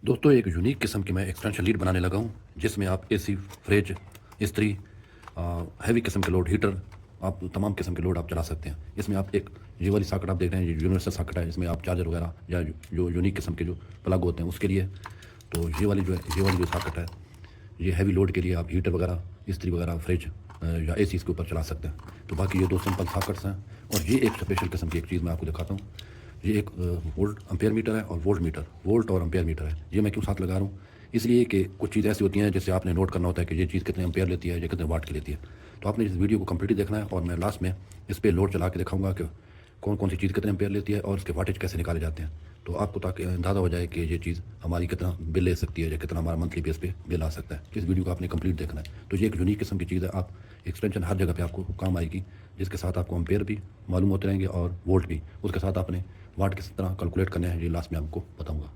दोस्तों एक यूनिक किस्म की मैं एक्सटेंशन लीड बनाने लगा हूँ जिसमें आप एसी, फ्रिज, इस्त्री, हैवी किस्म के लोड, हीटर, आप तमाम किस्म के लोड आप चला सकते हैं। इसमें आप एक ये वाली सॉकेट आप देख रहे हैं, ये यूनिवर्सल सॉकेट है। इसमें आप चार्जर वगैरह या जो यूनिक किस्म के जो प्लग होते हैं उसके लिए, तो ये वाली जो सॉकेट है ये हैवी लोड के लिए आप हीटर वगैरह, इस्त्री वगैरह, फ्रिज या एसी इसके ऊपर चला सकते हैं। तो बाकी ये दो सिंपल सॉकेट्स हैं। और ये एक स्पेशल किस्म की एक चीज़ मैं आपको दिखाता हूँ। ये एक वोल्ट एम्पेयर मीटर है और वोल्ट और एम्पेयर मीटर है। ये मैं क्यों साथ लगा रहा हूँ, इसलिए कि कुछ चीज़ ऐसी होती हैं जिससे आपने नोट करना होता है कि ये चीज़ कितने एम्पेयर लेती है या कितने वाट की लेती है। तो आपने इस वीडियो को कंप्लीटली देखना है और मैं लास्ट में इस पर लोड चला के दिखाऊंगा कि कौन कौन सी चीज़ कितने एम्पेयर लेती है और उसके वाटेज कैसे निकाले जाते हैं। तो आपको ताकि अंदाज़ा हो जाए कि ये चीज़ हमारी कितना बिल ले सकती है या कितना हमारा मंथली बेस पे बिल आ सकता है। इस वीडियो को आपने कंप्लीट देखना है। तो ये एक यूनिक किस्म की चीज़ है। आप एक्सटेंशन हर जगह पे आपको काम आएगी, जिसके साथ आपको एम्पेयर भी मालूम होते रहेंगे और वोल्ट भी। उसके साथ आपने वाट किस तरह कैलकुलेट करने हैं ये लास्ट में आपको बताऊँगा।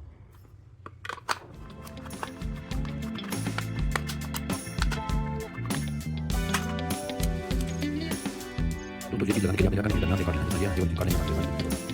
तो ये चीज़ लगाने के लिए आपने क्या करना है, से काट लेना है, ये वाली काटने में आपके साथ।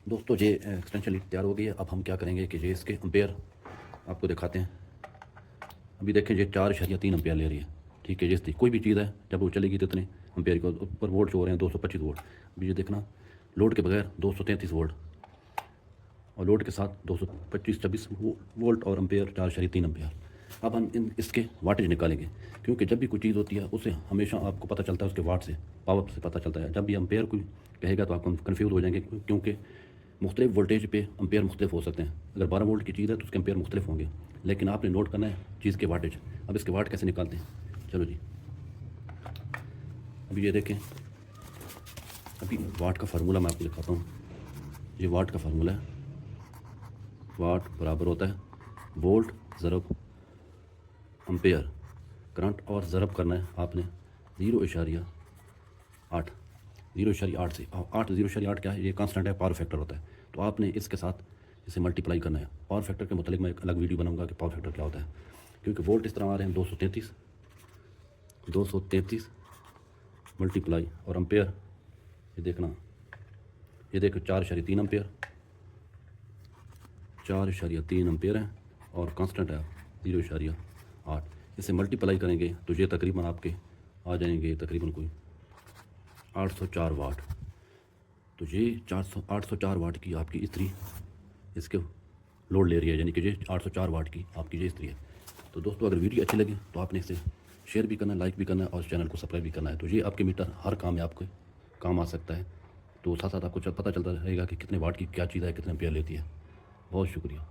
दोस्तों ये एक्सटेंशन लीड तैयार हो गई है। अब हम क्या करेंगे कि ये इसके एम्पेयर आपको दिखाते हैं। अभी देखें ये 4.3 एम्पेयर ले रही है, ठीक है। जैसे कोई भी चीज़ है जब वो चलेगी तो इतने एम्पेयर को ऊपर वोल्ट जो हो रहे हैं 225 वोल्ट। अभी ये देखना लोड के बगैर 233 वोल्ट और लोड के साथ 225-26 वोल्ट और एम्पेयर 4.3 एम्पेयर। अब हम इसके वाटेज निकालेंगे, क्योंकि जब भी कोई चीज़ होती है उससे हमेशा आपको पता चलता है उसके वाट से, पावर से पता चलता है। जब भी एम्पेयर कोई कहेगा तो आप कन्फ्यूज़ हो जाएंगे, क्योंकि मुख्तलिफ वोल्टेज पे एम्पेयर मुख्तलिफ हो सकते हैं। अगर 12 वोल्ट की चीज़ है तो उसके एम्पेयर मुख्तलिफ होंगे, लेकिन आपने नोट करना है चीज़ के वाटेज। अब इसके वाट कैसे निकालते हैं, चलो जी। अभी ये देखें, अभी वाट का फार्मूला मैं आपको दिखाता हूँ। ये वाट का फार्मूला है। वाट बराबर होता है वोल्ट ज़रब एम्पेयर। करंट और ज़रब करना है आपने 0.8 0.8 से। 0.8 क्या है, ये कांस्टेंट है, पावर फैक्टर होता है। तो आपने इसके साथ इसे मल्टीप्लाई करना है। पावर फैक्टर के मतलब मैं एक अलग वीडियो बनाऊंगा कि पावर फैक्टर क्या होता है, क्योंकि वोल्ट इस तरह आ रहे हैं 233 मल्टीप्लाई और एम्पेयर ये देखना, ये देखो 4.3 एम्पेयर, 4.3 एम्पेयर है और कांस्टेंट है 0.8। इसे मल्टीप्लाई करेंगे तो ये तकरीबन आपके आ जाएंगे तकरीबन कोई 804 वाट। तो ये 804 वाट की आपकी इस्त्री इसके लोड ले रही है, यानी कि ये 804 वाट की आपकी ये इस्त्री है। तो दोस्तों अगर वीडियो अच्छी लगी तो आपने इसे शेयर भी करना है, लाइक भी करना है और चैनल को सब्सक्राइब भी करना है। तो ये आपके मीटर हर काम में आपके काम आ सकता है। तो साथ साथ आपको पता चलता रहेगा कि कितने वाट की क्या चीज़ है, कितने एम्पेयर लेती है। बहुत शुक्रिया।